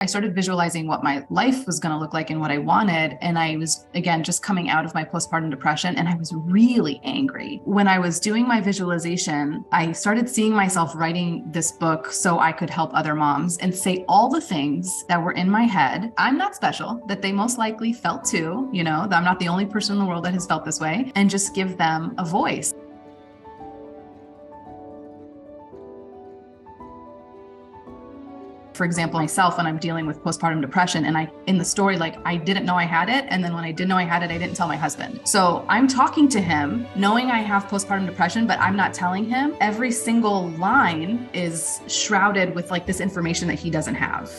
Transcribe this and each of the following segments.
I started visualizing what my life was going to look like and what I wanted. And I was, again, just coming out of my postpartum depression, and I was really angry. When I was doing my visualization, I started seeing myself writing this book so I could help other moms and say all the things that were in my head. I'm not special, that they most likely felt too, that I'm not the only person in the world that has felt this way, and just give them a voice. For example, myself, when I'm dealing with postpartum depression, and in the story, I didn't know I had it. And then when I did know I had it, I didn't tell my husband. So I'm talking to him knowing I have postpartum depression, but I'm not telling him. Every single line is shrouded with this information that he doesn't have.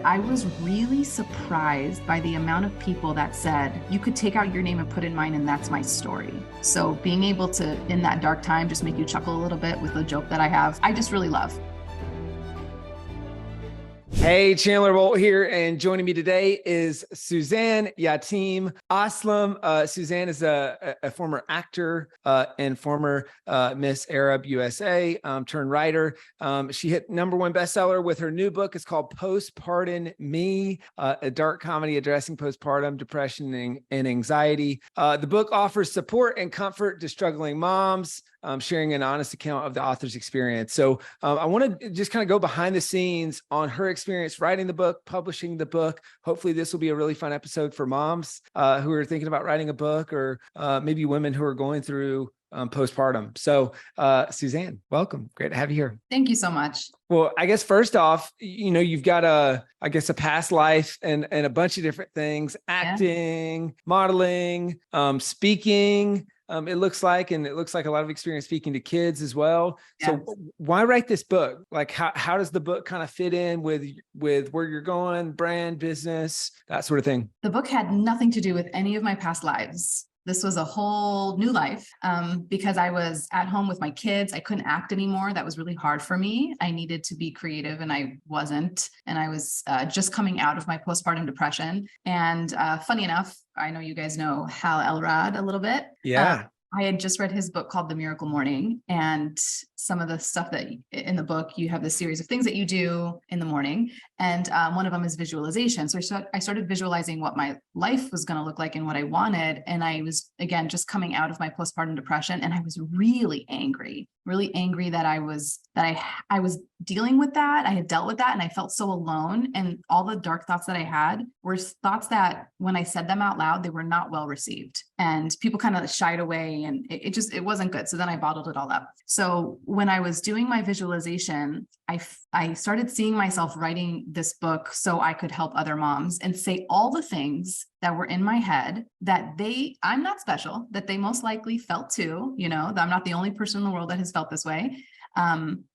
I was really surprised by the amount of people that said, you could take out your name and put in mine, and that's my story. So being able to, in that dark time, just make you chuckle a little bit with a joke that I have, I just really love. Hey, Chandler Bolt here, and joining me today is Suzanne Yatim Aslam. Suzanne is a former actor and former Miss Arab USA turned writer. She hit #1 bestseller with her new book. It's called Postpartum Me, a dark comedy addressing postpartum depression and anxiety. The book offers support and comfort to struggling moms, sharing an honest account of the author's experience. So I want to just kind of go behind the scenes on her experience writing the book, publishing the book. Hopefully this will be a really fun episode for moms who are thinking about writing a book, or maybe women who are going through postpartum. So Suzanne, welcome. Great to have you here. Thank you so much. Well, I guess first off, you've got a past life and a bunch of different things: acting, modeling, speaking. It looks like a lot of experience speaking to kids as well. Yes. So why write this book? How does the book kind of fit in with where you're going, brand, business, that sort of thing? The book had nothing to do with any of my past lives. This was a whole new life because I was at home with my kids. I couldn't act anymore. That was really hard for me. I needed to be creative, and I wasn't. And I was just coming out of my postpartum depression. And funny enough, I know you guys know Hal Elrod a little bit. Yeah. I had just read his book called The Miracle Morning, and some of the stuff that in the book, you have this series of things that you do in the morning. And one of them is visualization. So I started visualizing what my life was going to look like and what I wanted. And I was, again, just coming out of my postpartum depression, and I was really angry that I was dealing with that. I had dealt with that, and I felt so alone. And all the dark thoughts that I had were thoughts that when I said them out loud, they were not well received, and people kind of shied away, and it wasn't good. So then I bottled it all up. So when I was doing my visualization, I started seeing myself writing this book so I could help other moms and say all the things that were in my head that I'm not special, that they most likely felt too, that I'm not the only person in the world that has felt this way.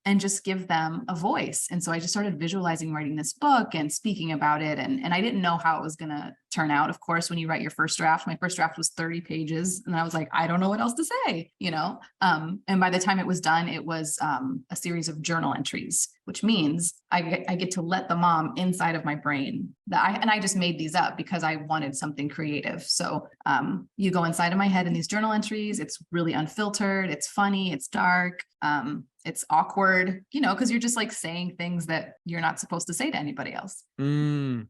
And just give them a voice. And so I just started visualizing writing this book and speaking about it. And I didn't know how it was going to turn out. Of course, when you write your first draft, my first draft was 30 pages. And I was like, I don't know what else to say, and by the time it was done, it was a series of journal entries, which means I get to let the mom inside of my brain and I just made these up because I wanted something creative. So you go inside of my head in these journal entries. It's really unfiltered. It's funny. It's dark. It's awkward, because you're just saying things that you're not supposed to say to anybody else.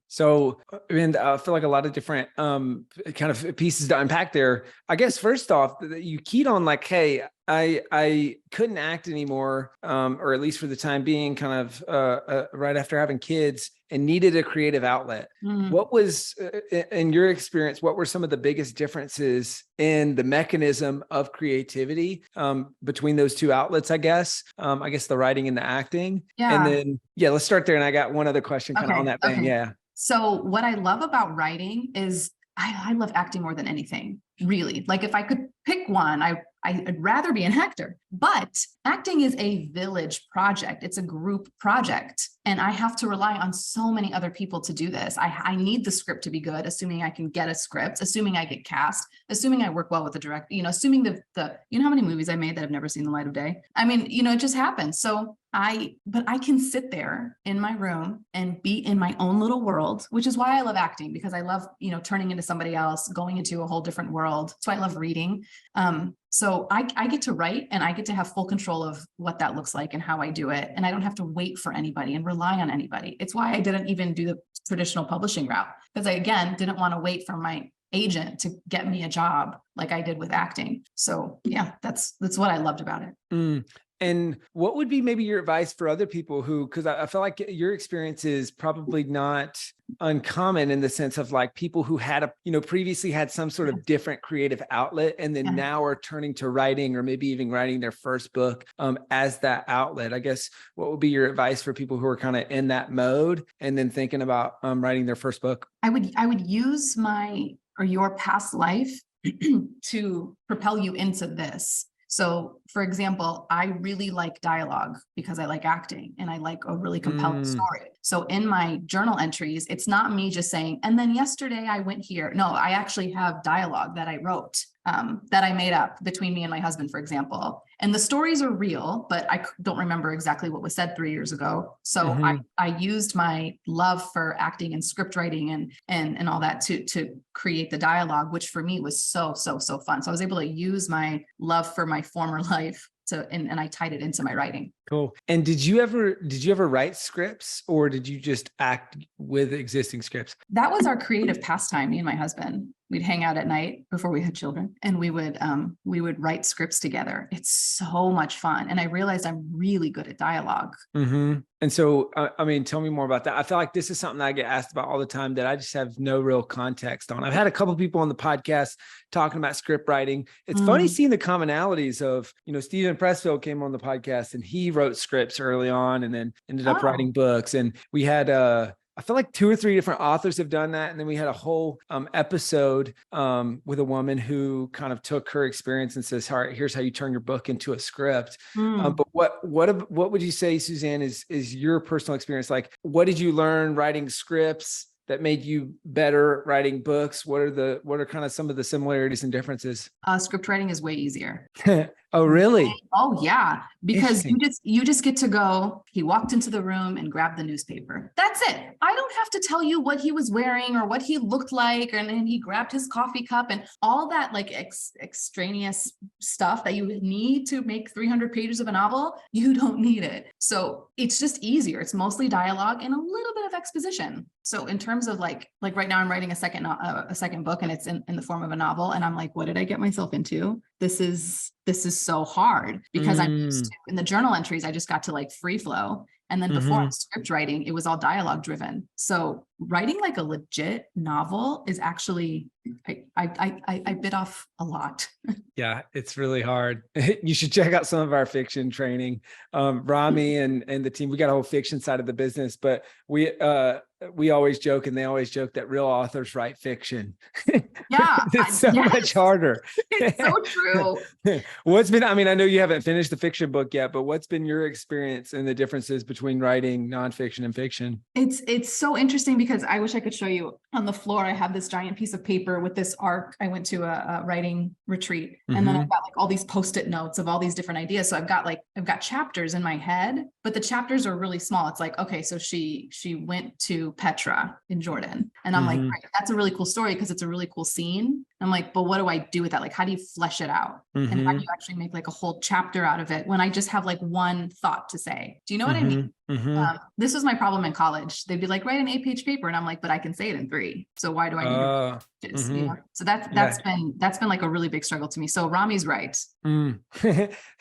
So, and I feel like a lot of different kind of pieces to unpack there. I guess first off, you keyed on hey, I couldn't act anymore, or at least for the time being, kind of right after having kids, and needed a creative outlet. What was, in your experience, what were some of the biggest differences in the mechanism of creativity between those two outlets, I guess the writing and the acting? Yeah. And then, let's start there. And I got one other question kind of on that thing. Okay. Yeah. So what I love about writing is I love acting more than anything, really. If I could pick one, I'd rather be an actor, but acting is a village project. It's a group project. And I have to rely on so many other people to do this. I need the script to be good, assuming I can get a script, assuming I get cast, assuming I work well with the director, assuming the how many movies I made that have never seen the light of day? I mean, it just happens. So but I can sit there in my room and be in my own little world, which is why I love acting, because I love, turning into somebody else, going into a whole different world. That's why I love reading. So I get to write and I get to have full control of what that looks like and how I do it. And I don't have to wait for anybody and rely on anybody. It's why I didn't even do the traditional publishing route, because I, again, didn't want to wait for my agent to get me a job like I did with acting. So yeah, that's what I loved about it. Mm. And what would be maybe your advice for other people who, because I feel like your experience is probably not uncommon in the sense of like people who had previously had some sort of different creative outlet and then now are turning to writing or maybe even writing their first book as that outlet. I guess what would be your advice for people who are kind of in that mode and then thinking about writing their first book? I would use your past life to propel you into this. So for example, I really like dialogue because I like acting and I like a really compelling story. So in my journal entries, it's not me just saying, and then yesterday I went here. No, I actually have dialogue that I wrote, that I made up between me and my husband, for example. And the stories are real, but I don't remember exactly what was said 3 years ago. So I used my love for acting and script writing and all that to create the dialogue, which for me was so fun. So I was able to use my love for my former life and I tied it into my writing. Cool. And did you ever write scripts or did you just act with existing scripts? That was our creative pastime, me and my husband. We'd hang out at night before we had children and we would write scripts together. It's so much fun. And I realized I'm really good at dialogue. And so, I mean, tell me more about that. I feel like this is something I get asked about all the time that I just have no real context on. I've had a couple of people on the podcast talking about script writing. It's funny seeing the commonalities of, Stephen Pressfield came on the podcast and he wrote scripts early on and then ended up writing books. And we had, I feel like 2 or 3 different authors have done that. And then we had a whole episode with a woman who kind of took her experience and says, all right, here's how you turn your book into a script. But what would you say, Suzanne, is your personal experience? Like, what did you learn writing scripts that made you better writing books? What are kind of some of the similarities and differences? Script writing is way easier. Oh, really? Oh, yeah. Because you just get to go, he walked into the room and grabbed the newspaper. That's it. I don't have to tell you what he was wearing or what he looked like. And then he grabbed his coffee cup and all that like extraneous stuff that you need to make 300 pages of a novel. You don't need it. So it's just easier. It's mostly dialogue and a little bit of exposition. So in terms of like right now I'm writing a second book and it's in the form of a novel. And I'm like, what did I get myself into? This is so hard because I'm used to, in the journal entries, I just got to like free flow. And then before script writing, it was all dialogue driven. So writing like a legit novel is actually, I bit off a lot. Yeah, it's really hard. You should check out some of our fiction training. Rami and the team, we got a whole fiction side of the business, but we always joke and they always joke that real authors write fiction. Yeah. It's so much harder. It's so true. I mean, I know you haven't finished the fiction book yet, but what's been your experience and the differences between writing nonfiction and fiction? It's so interesting because I wish I could show you on the floor. I have this giant piece of paper with this arc. I went to a writing retreat and then I've got like all these Post-it notes of all these different ideas. So I've got chapters in my head, but the chapters are really small. It's like, okay, so she went to Petra in Jordan. And I'm like, right, that's a really cool story because it's a really cool scene. I'm like, but what do I do with that? Like, how do you flesh it out? And how do you actually make like a whole chapter out of it when I just have like one thought to say? Do you know what I mean? This was my problem in college. They'd be like, write an 8-page paper. And I'm like, but I can say it in 3. So why do I need pages? You know? So that's been like a really big struggle to me. So Rami's right.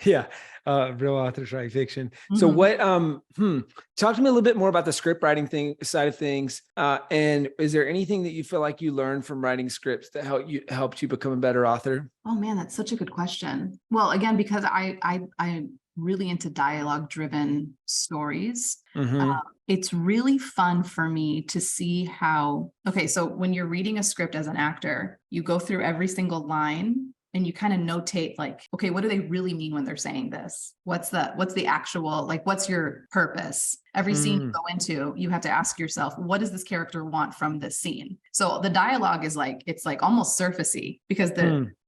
Yeah. Real authors write fiction. So what, talk to me a little bit more about the script writing side of things. And is there anything that you feel like you learned from writing scripts that helped you become a better author? Oh man, that's such a good question. Well, again, because I'm really into dialogue driven stories. It's really fun for me to see so when you're reading a script as an actor, you go through every single line and you kind of notate like, okay, what do they really mean when they're saying this? What's the actual, like, what's your purpose? Every scene you go into, you have to ask yourself, what does this character want from this scene? So the dialogue is like, it's like almost surfacey because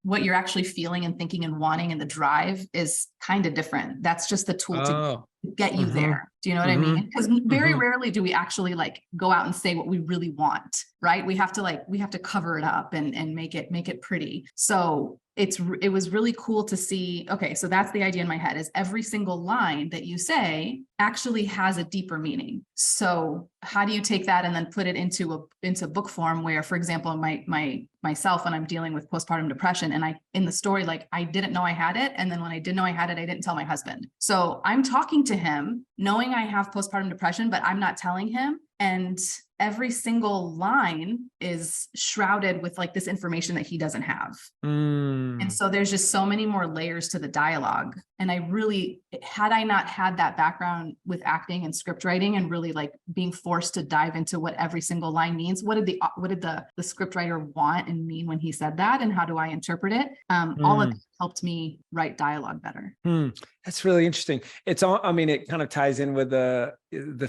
what you're actually feeling and thinking and wanting and the drive is kind of different. That's just the tool to get you there. Do you know what I mean? Because very rarely do we actually like go out and say what we really want, right? We have to cover it up and make it pretty. So it was really cool to see, okay, so that's the idea in my head, is every single line that you say actually has a deeper meaning. So how do you take that and then put it into book form where, for example, myself, when I'm dealing with postpartum depression, and in the story, like, I didn't know I had it. And then when I did know I had it, I didn't tell my husband. So I'm talking to him knowing I have postpartum depression, but I'm not telling him. And every single line is shrouded with like this information that he doesn't have. And so there's just so many more layers to the dialogue. And I really, had I not had that background with acting and script writing and really like being forced to dive into what every single line means, what did the script writer want and mean when he said that, and how do I interpret it? All of it helped me write dialogue better. That's really interesting. It's all, I mean, it kind of ties in with the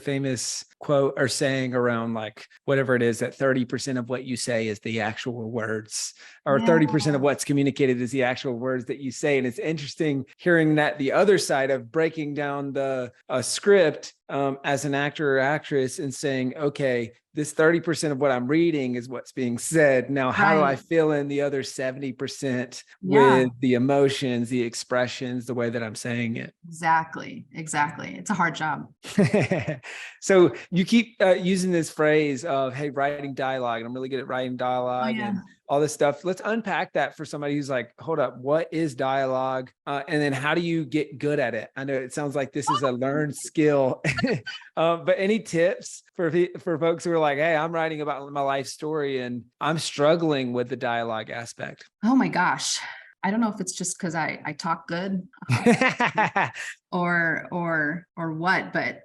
famous quote or saying around like, whatever it is, that 30% of what you say is the actual words, or 30% of what's communicated is the actual words that you say. And it's interesting hearing that the other side of breaking down the script as an actor or actress and saying, okay, this 30% of what I'm reading is what's being said. Now, how do I fill in the other 70% with the emotions, the expressions, the way that I'm saying it? Exactly. It's a hard job. So you keep using this phrase of, hey, writing dialogue, and I'm really good at writing dialogue and all this stuff. Let's unpack that for somebody who's like, hold up, what is dialogue? And then how do you get good at it? I know it sounds like this is a learned skill, but any tips for folks who are like, hey, I'm writing about my life story and I'm struggling with the dialogue aspect? Oh my gosh. I don't know if it's just because I talk good or what, but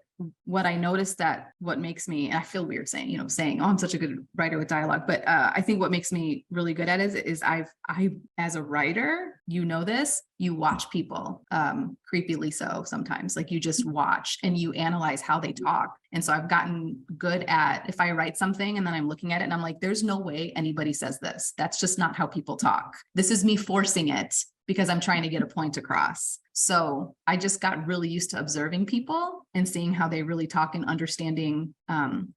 what I noticed that what makes me, and I feel weird saying, oh, I'm such a good writer with dialogue, but I think what makes me really good at it is I, as a writer, this, you watch people, creepily so sometimes, like you just watch and you analyze how they talk. And so I've gotten good at, if I write something and then I'm looking at it and I'm like, there's no way anybody says this. That's just not how people talk. This is me forcing it because I'm trying to get a point across. So I just got really used to observing people and seeing how they really talk and understanding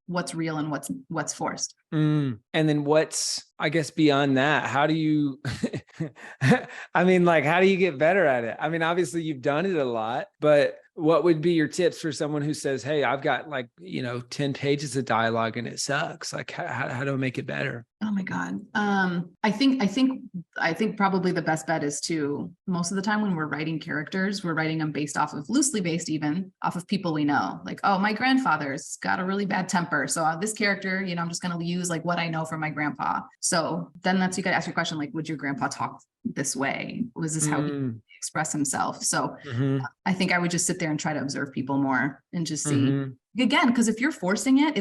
what's real and what's forced. And then what's, I guess, beyond that, how do you, I mean, like, how do you get better at it? I mean, obviously you've done it a lot, but what would be your tips for someone who says, hey, I've got 10 pages of dialogue and it sucks. Like, how do I make it better? Oh my God. I think probably the best bet is to, most of the time when we're writing characters, we're writing them loosely based even off of people we know. Like, oh, my grandfather's got a really bad temper. So this character, I'm just going to use like what I know from my grandpa. So then you got to ask your question, like, would your grandpa talk this way? Was this how he express himself? So I think I would just sit there and try to observe people more and just see. Again, because if you're forcing it,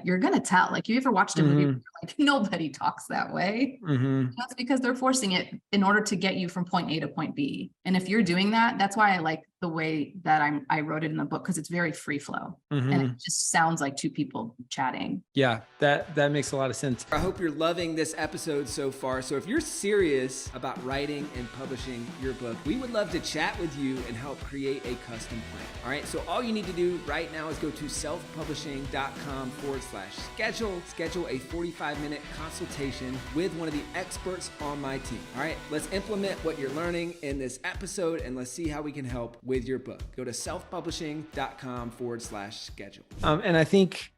you're gonna tell. Like, you ever watched a movie where you're like, nobody talks that way? That's because they're forcing it in order to get you from point A to point B. And if you're doing that, that's why I like the way that I wrote it in the book, because it's very free flow and it just sounds like two people chatting. Yeah, that makes a lot of sense. I hope you're loving this episode so far. So if you're serious about writing and publishing your book, we would love to chat with you and help create a custom plan. All right, so all you need to do right now is go to selfpublishing.com/schedule. Schedule a 45-minute consultation with one of the experts on my team. All right, let's implement what you're learning in this episode and let's see how we can help with your book. Go to selfpublishing.com/schedule. And I think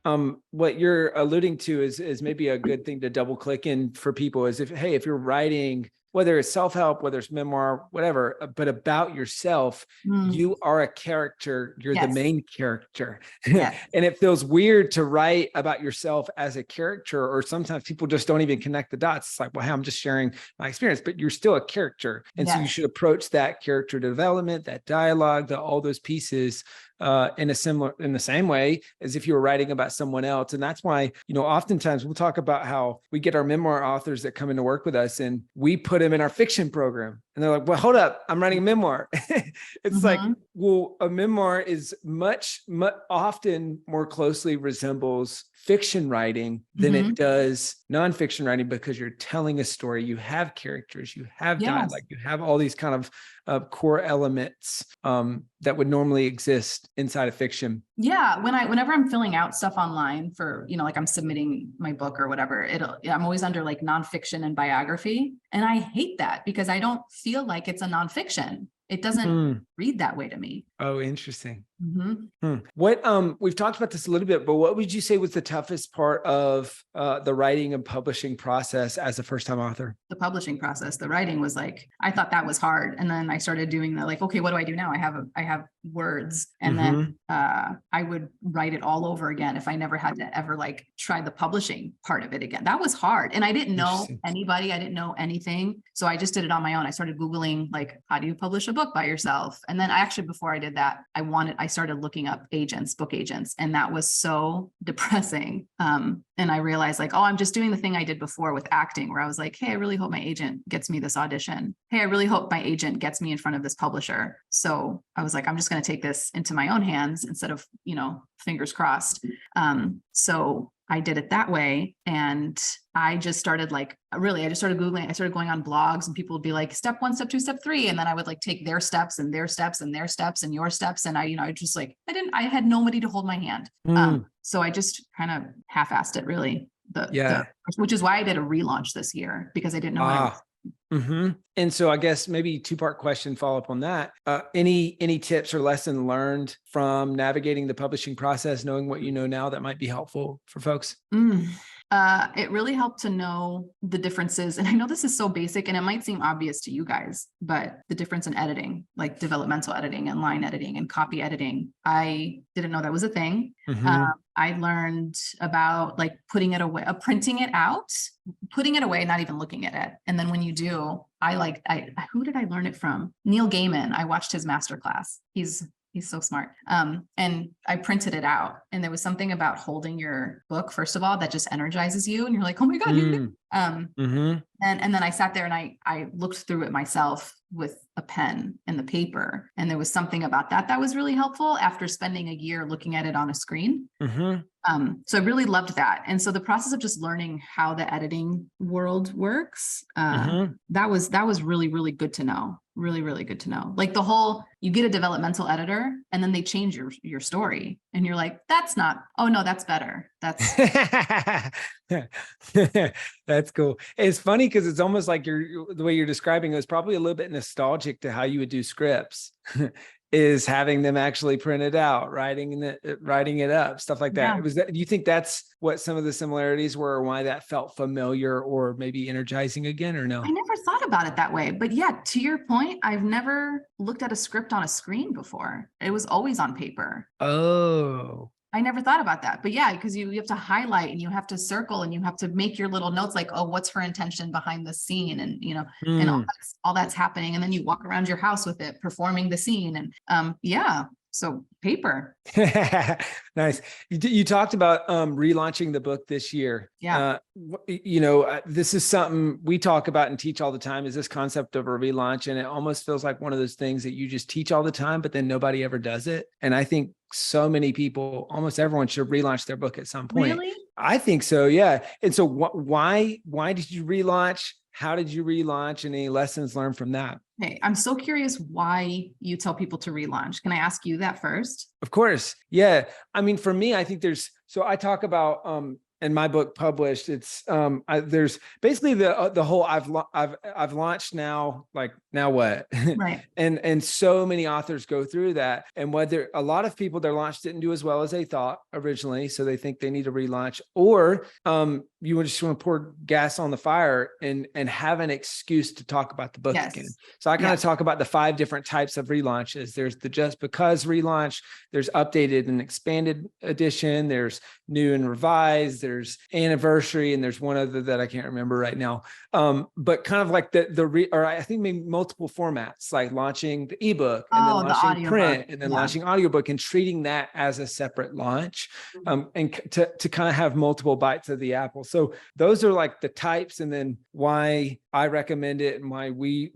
what you're alluding to is maybe a good thing to double click in for people is if you're writing, whether it's self-help, whether it's memoir, whatever, but about yourself, you are a character. You're the main character. And it feels weird to write about yourself as a character, or sometimes people just don't even connect the dots. It's like, well, hey, I'm just sharing my experience, but you're still a character. And so you should approach that character development, that dialogue, all those pieces in the same way as if you were writing about someone else. And that's why, oftentimes we'll talk about how we get our memoir authors that come in to work with us and we put them in our fiction program. And they're like, well, hold up, I'm writing a memoir. It's like, Mhm. well, a memoir is much often more closely resembles fiction writing than it Mhm. does nonfiction writing, because you're telling a story, you have characters, you have Yes. dialogue, you have all these kind of core elements that would normally exist inside of fiction. Yeah, whenever I'm filling out stuff online for, like I'm submitting my book or whatever, I'm always under like nonfiction and biography. And I hate that because I don't feel like it's a nonfiction. It doesn't Hmm. read that way to me. Oh, interesting. Mhm. What we've talked about this a little bit, but what would you say was the toughest part of the writing and publishing process as a first-time author? The publishing process, the writing was like, I thought that was hard. And then I started doing the like, okay, what do I do now? I have words. And then I would write it all over again if I never had to ever like try the publishing part of it again. That was hard. And I didn't know Interesting. anybody, I didn't know anything. So I just did it on my own. I started Googling like, how do you publish a book by yourself? And then before I did that, I started looking up agents, book agents, and that was so depressing. And I realized like, oh, I'm just doing the thing I did before with acting, where I was like, hey, I really hope my agent gets me this audition. Hey, I really hope my agent gets me in front of this publisher. So I was like, I'm just going to take this into my own hands instead of, fingers crossed. So I did it that way. And I just started Googling, I started going on blogs, and people would be like, step 1, step 2, step 3. And then I would like take their steps and their steps and their steps and your steps. And I just like, I had nobody to hold my hand. So I just kind of half-assed it really, which is why I did a relaunch this year, because I didn't know what I was. And so I guess maybe two-part question follow up on that. Any tips or lesson learned from navigating the publishing process, knowing what you know now, that might be helpful for folks? It really helped to know the differences. And I know this is so basic and it might seem obvious to you guys, but the difference in editing, like developmental editing and line editing and copy editing, I didn't know that was a thing. I learned about like putting it away, printing it out, putting it away, not even looking at it. And then when you do, who did I learn it from? Neil Gaiman. I watched his masterclass. He's so smart. And I printed it out, and there was something about holding your book, first of all, that just energizes you. And you're like, oh my God, you did it. And then I sat there and I looked through it myself with a pen and the paper. And there was something about that was really helpful after spending a year looking at it on a screen. So I really loved that. And so the process of just learning how the editing world works, that was really, really good to know. Really, really good to know. Like you get a developmental editor and then they change your story and you're like, oh no, that's better. That's cool. It's funny because it's almost like the way you're describing it was probably a little bit nostalgic to how you would do scripts. Is having them actually printed out, writing it up, stuff like that. Yeah. Do you think that's what some of the similarities were, or why that felt familiar or maybe energizing again, or no? I never thought about it that way, but yeah, to your point, I've never looked at a script on a screen before. It was always on paper. Oh. I never thought about that, but yeah, because you have to highlight and you have to circle and you have to make your little notes like, oh, what's her intention behind the scene? And, and all that's happening. And then you walk around your house with it, performing the scene. And so paper. Nice. You talked about relaunching the book this year. Yeah. This is something we talk about and teach all the time, is this concept of a relaunch. And it almost feels like one of those things that you just teach all the time, but then nobody ever does it. And I think so many people, almost everyone, should relaunch their book at some point. Really? I think so. Yeah. And so why did you relaunch? How did you relaunch? And any lessons learned from that? Hey, I'm so curious why you tell people to relaunch. Can I ask you that first? Of course. Yeah. I mean, for me, I think so I talk about, in my book published, it's there's basically the whole I've launched now, like now what? Right. and so many authors go through that, and whether a lot of people, their launch didn't do as well as they thought originally, so they think they need to relaunch, or you just want to pour gas on the fire and have an excuse to talk about the book again. So I kind of talk about the 5 different types of relaunches. There's the just because relaunch, there's updated and expanded edition, there's new and revised, there's anniversary, and there's one other that I can't remember right now. But kind of like I think maybe multiple formats, like launching the ebook and then launching print and then launching audiobook, and treating that as a separate launch, and to kind of have multiple bites of the apple. So those are like the types, and then why I recommend it and why we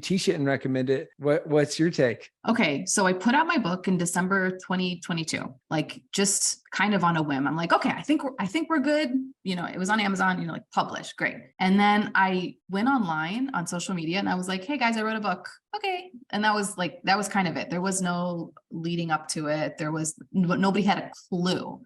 teach it and recommend it. What's your take? Okay, so I put out my book in December 2022, like just kind of on a whim. I'm like, okay, I think we're good. You know, it was on Amazon, you know, like published, great. And then I went online on social media and I was like, hey guys, I wrote a book. Okay. And that was kind of it. There was no leading up to it. Nobody had a clue.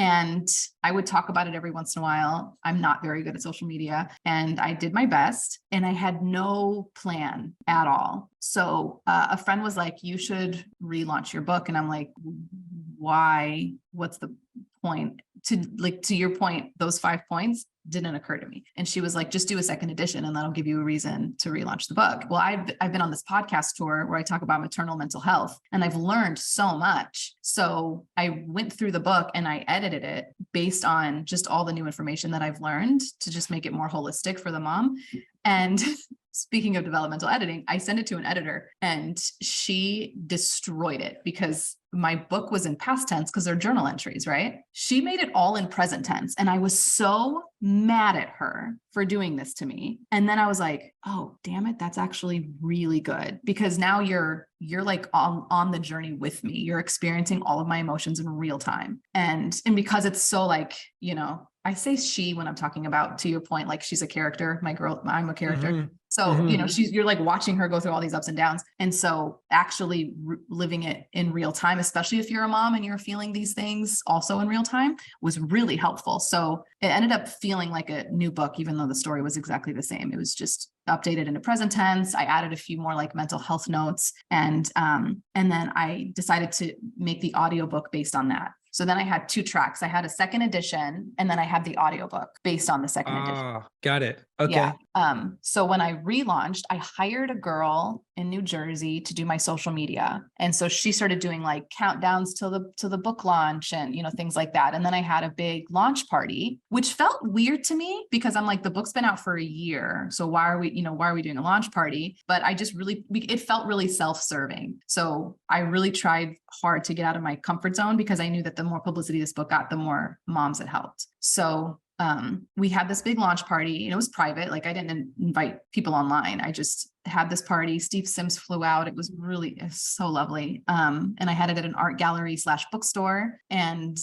And I would talk about it every once in a while. I'm not very good at social media, and I did my best, and I had no plan at all. So a friend was like, you should relaunch your book. And I'm like, why? What's the point? To your point, those 5 points didn't occur to me. And she was like, just do a second edition and that'll give you a reason to relaunch the book. Well, I've been on this podcast tour where I talk about maternal mental health, and I've learned so much. So I went through the book and I edited it based on just all the new information that I've learned to just make it more holistic for the mom. And speaking of developmental editing, I sent it to an editor and she destroyed it because my book was in past tense because they're journal entries, right? She made it all in present tense. And I was so mad at her for doing this to me. And then I was like, oh, damn it. That's actually really good, because now you're like on the journey with me. You're experiencing all of my emotions in real time. And because it's so like, you know, I say she when I'm talking about, to your point, like she's a character, my girl, I'm a character. Mm-hmm. So, you know, you're like watching her go through all these ups and downs. And so actually living it in real time, especially if you're a mom and you're feeling these things also in real time, was really helpful. So it ended up feeling like a new book, even though the story was exactly the same. It was just updated into present tense. I added a few more like mental health notes. And then I decided to make the audiobook based on that. So then I had 2 tracks. I had a second edition, and then I had the audiobook based on the second edition. Got it. Okay. Yeah. So when I relaunched, I hired a girl in New Jersey to do my social media. And so she started doing like countdowns to the book launch and, you know, things like that. And then I had a big launch party, which felt weird to me because I'm like, the book's been out for a year. So why are we doing a launch party? But I just it felt really self-serving. So I really tried hard to get out of my comfort zone because I knew that the more publicity this book got, the more moms it helped. So we had this big launch party, and it was private. Like I didn't invite people online. I just had this party. Steve Sims flew out. It was so lovely. And I had it at an art gallery / bookstore and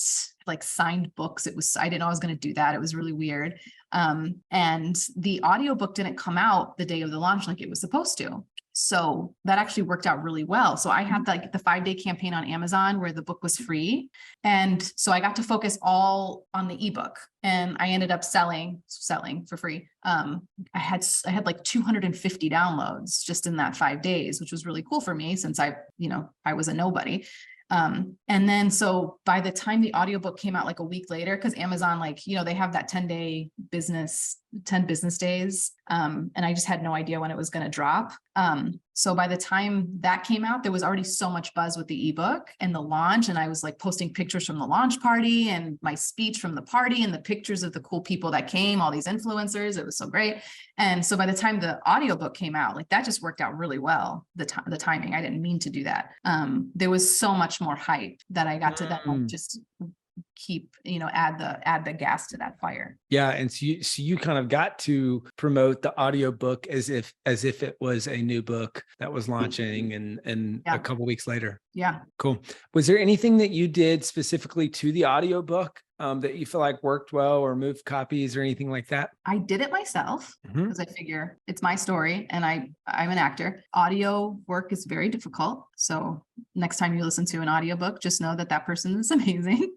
like signed books. I didn't know I was going to do that. It was really weird. And the audiobook didn't come out the day of the launch like it was supposed to. So that actually worked out really well. So I had like the 5-day campaign on Amazon where the book was free. And so I got to focus all on the ebook, and I ended up selling for free. I had like 250 downloads just in that 5 days, which was really cool for me since I was a nobody. And then, so by the time the audiobook came out, like a week later, because Amazon, like, you know, they have that 10 business days. And I just had no idea when it was going to drop. So by the time that came out, there was already so much buzz with the ebook and the launch. And I was like posting pictures from the launch party and my speech from the party and the pictures of the cool people that came, all these influencers. It was so great. And so by the time the audiobook came out, like that just worked out really well. The timing, I didn't mean to do that. There was so much more hype that I got to then just keep, add the gas to that fire. Yeah. And so you kind of got to promote the audiobook as if it was a new book that was launching and a couple weeks later. Yeah. Cool. Was there anything that you did specifically to the audiobook that you feel like worked well, or moved copies or anything like that? I did it myself because I figure it's my story and I'm an actor. Audio work is very difficult. So next time you listen to an audiobook, just know that person is amazing.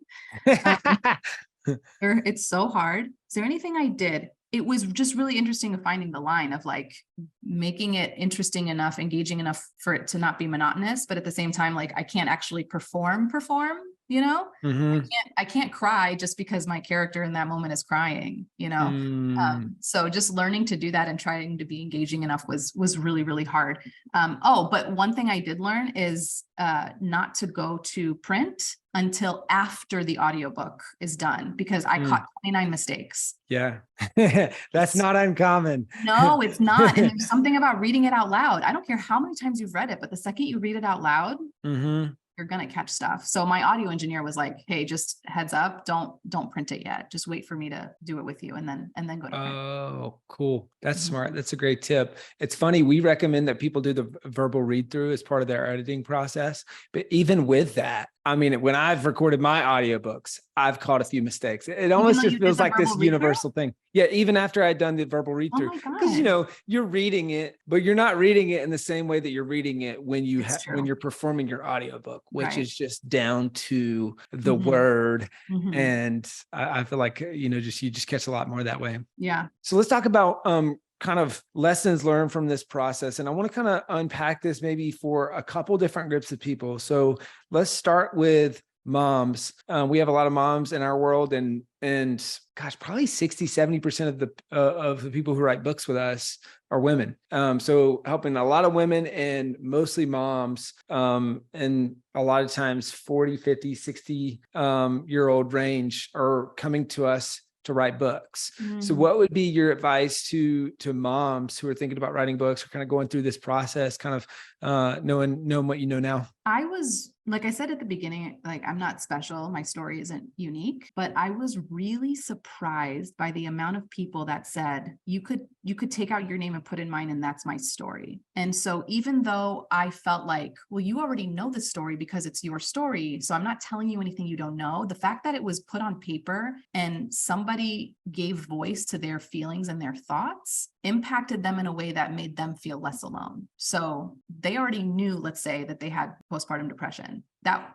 It's so hard. Is there anything I did? It was just really interesting finding the line of like making it interesting enough, engaging enough for it to not be monotonous, but at the same time, like I can't actually perform, I can't cry just because my character in that moment is crying, so just learning to do that and trying to be engaging enough was really, really hard. But one thing I did learn is not to go to print until after the audiobook is done, because I caught 29 mistakes. Yeah. That's not uncommon. No, it's not. And there's something about reading it out loud. I don't care how many times you've read it, but the second you read it out loud, you're going to catch stuff. So my audio engineer was like, hey, just heads up, don't print it yet. Just wait for me to do it with you and then go to print. Oh, cool. That's Mhm. smart. That's a great tip. It's funny. We recommend that people do the verbal read through as part of their editing process. But even with that, I mean, when I've recorded my audiobooks, I've caught a few mistakes. It Even almost though just you did feels the like this verbal read through? universal thing. Yeah. Even after I'd done the verbal read Oh through, my because, you God. know, you're reading it, but you're not reading it in the same way that you're reading it when you It's when true. you're performing your audiobook, which Right. is just down to the Mhm. word. Mhm. And I feel like, you know, you just catch a lot more that way. Yeah. So let's talk about kind of lessons learned from this process. And I want to kind of unpack this maybe for a couple different groups of people. So let's start with moms. We have a lot of moms in our world, and gosh, probably 60-70% of the people who write books with us are women. So helping a lot of women and mostly moms, and a lot of times 40, 50, 60 year old range are coming to us to write books. So Mhm. what would be your advice to moms who are thinking about writing books or kind of going through this process, kind of knowing what you know now? I was, like I said at the beginning, like I'm not special. My story isn't unique, but I was really surprised by the amount of people that said you could take out your name and put in mine, and that's my story. And so even though I felt like, well, you already know the story because it's your story, so I'm not telling you anything you don't know. The fact that it was put on paper and somebody gave voice to their feelings and their thoughts impacted them in a way that made them feel less alone. So they already knew, let's say, that they had postpartum depression.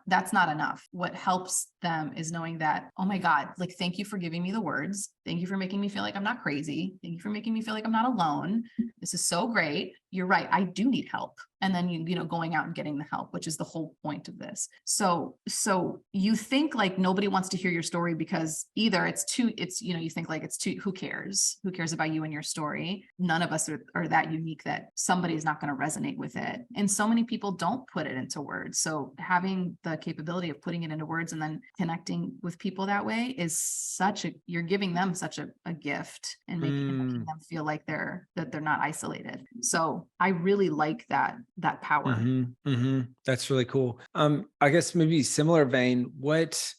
That's not enough. What helps them is knowing that, oh my God, like, thank you for giving me the words. Thank you for making me feel like I'm not crazy. Thank you for making me feel like I'm not alone. This is so great. You're right. I do need help. And then you know, going out and getting the help, which is the whole point of this. So you think like nobody wants to hear your story because either you know, you think like it's too, who cares about you and your story? None of us are that unique that somebody's not going to resonate with it. And so many people don't put it into words. So having the capability of putting it into words and then connecting with people that way is you're giving them such a gift and making them feel like they're not isolated. So I really like that power. That's really cool. I guess maybe similar vein, what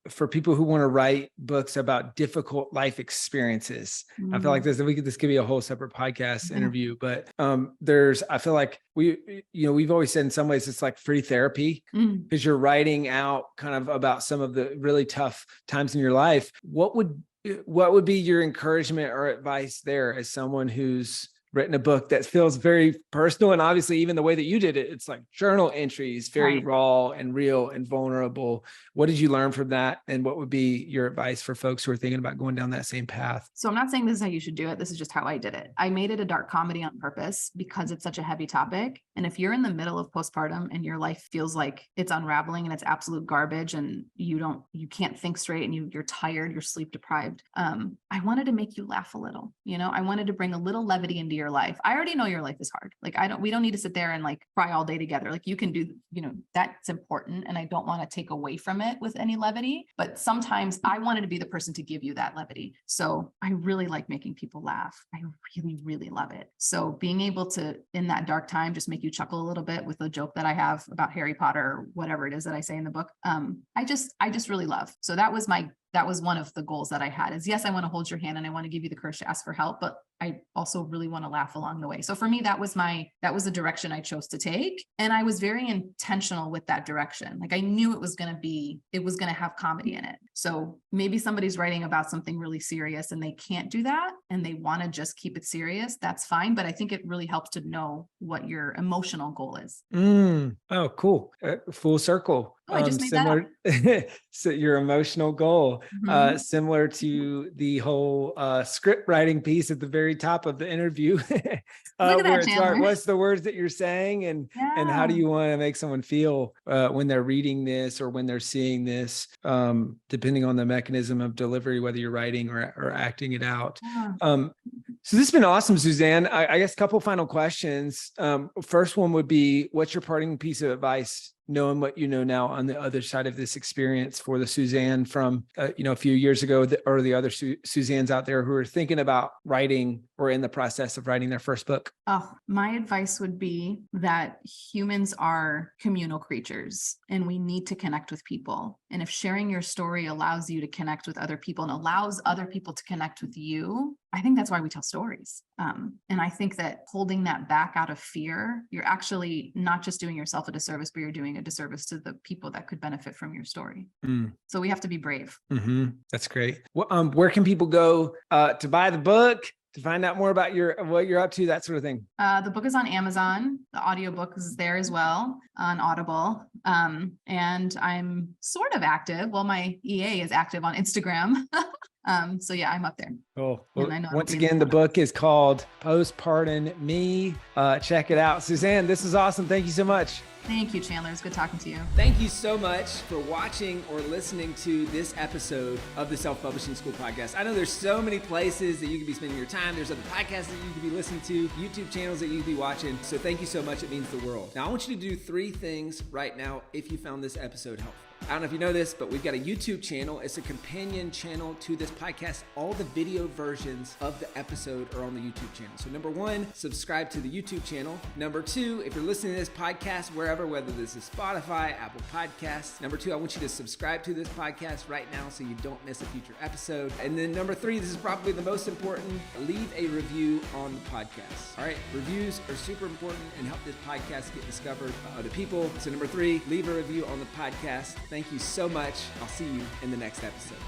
for people who want to write books about difficult life experiences, I feel like this could be a whole separate podcast interview, but I feel like we've always said in some ways it's like free therapy because you're writing out kind of about some of the really tough times in your life. What would be your encouragement or advice there as someone who's written a book that feels very personal? And obviously even the way that you did it, it's like journal entries, very Right. raw and real and vulnerable. What did you learn from that? And what would be your advice for folks who are thinking about going down that same path? So I'm not saying this is how you should do it. This is just how I did it. I made it a dark comedy on purpose because it's such a heavy topic. And if you're in the middle of postpartum and your life feels like it's unraveling and it's absolute garbage and you can't think straight and you're tired, you're sleep deprived. I wanted to make you laugh a little, you know, I wanted to bring a little levity into your life. I already know your life is hard. Like we don't need to sit there and like cry all day together. Like you can do, you know, that's important. And I don't want to take away from it with any levity, but sometimes I wanted to be the person to give you that levity. So I really like making people laugh. I really, really love it. So being able to, in that dark time, just make you chuckle a little bit with a joke that I have about Harry Potter or whatever it is that I say in the book. I just really love. So that was one of the goals that I had is, yes, I want to hold your hand and I want to give you the courage to ask for help, but I also really want to laugh along the way. So for me, that was the direction I chose to take. And I was very intentional with that direction. Like I knew it was going to have comedy in it. So maybe somebody's writing about something really serious and they can't do that and they want to just keep it serious. That's fine. But I think it really helps to know what your emotional goal is. Oh, cool. Full circle. Oh, I just made that up. So your emotional goal, similar Mm-hmm. to the whole script writing piece at the very top of the interview, Look at where that, it's Chandler. what's the words that you're saying and how do you want to make someone feel when they're reading this or when they're seeing this, depending on the mechanism of delivery, whether you're writing or acting it out. So this has been awesome, Suzanne. I guess a couple final questions. First one would be, what's your parting piece of advice knowing what you know now on the other side of this experience for the Suzanne from, a few years ago, or the other Suzannes out there who are thinking about writing or in the process of writing their first book? Oh, my advice would be that humans are communal creatures and we need to connect with people. And if sharing your story allows you to connect with other people and allows other people to connect with you, I think that's why we tell stories. And I think that holding that back out of fear, you're actually not just doing yourself a disservice, but you're doing a disservice to the people that could benefit from your story. So we have to be brave. That's great. Where can people go to buy the book, to find out more about what you're up to, that sort of thing? The book is on Amazon. The audiobook is there as well on Audible. And I'm sort of active. Well, my EA is active on Instagram. So yeah, I'm up there. Cool. Well, once again, the book is called Postpartum Me. Check it out. Suzanne, this is awesome. Thank you so much. Thank you, Chandler. It's good talking to you. Thank you so much for watching or listening to this episode of the Self-Publishing School podcast. I know there's so many places that you could be spending your time. There's other podcasts that you could be listening to, YouTube channels that you could be watching. So thank you so much. It means the world. Now, I want you to do 3 things right now if you found this episode helpful. I don't know if you know this, but we've got a YouTube channel. It's a companion channel to this podcast. All the video versions of the episode are on the YouTube channel. So number 1, subscribe to the YouTube channel. Number 2, if you're listening to this podcast wherever, whether this is Spotify, Apple Podcasts. Number 2, I want you to subscribe to this podcast right now so you don't miss a future episode. And then number 3, this is probably the most important, leave a review on the podcast. All right, reviews are super important and help this podcast get discovered by other people. So number 3, leave a review on the podcast. Thank you so much. I'll see you in the next episode.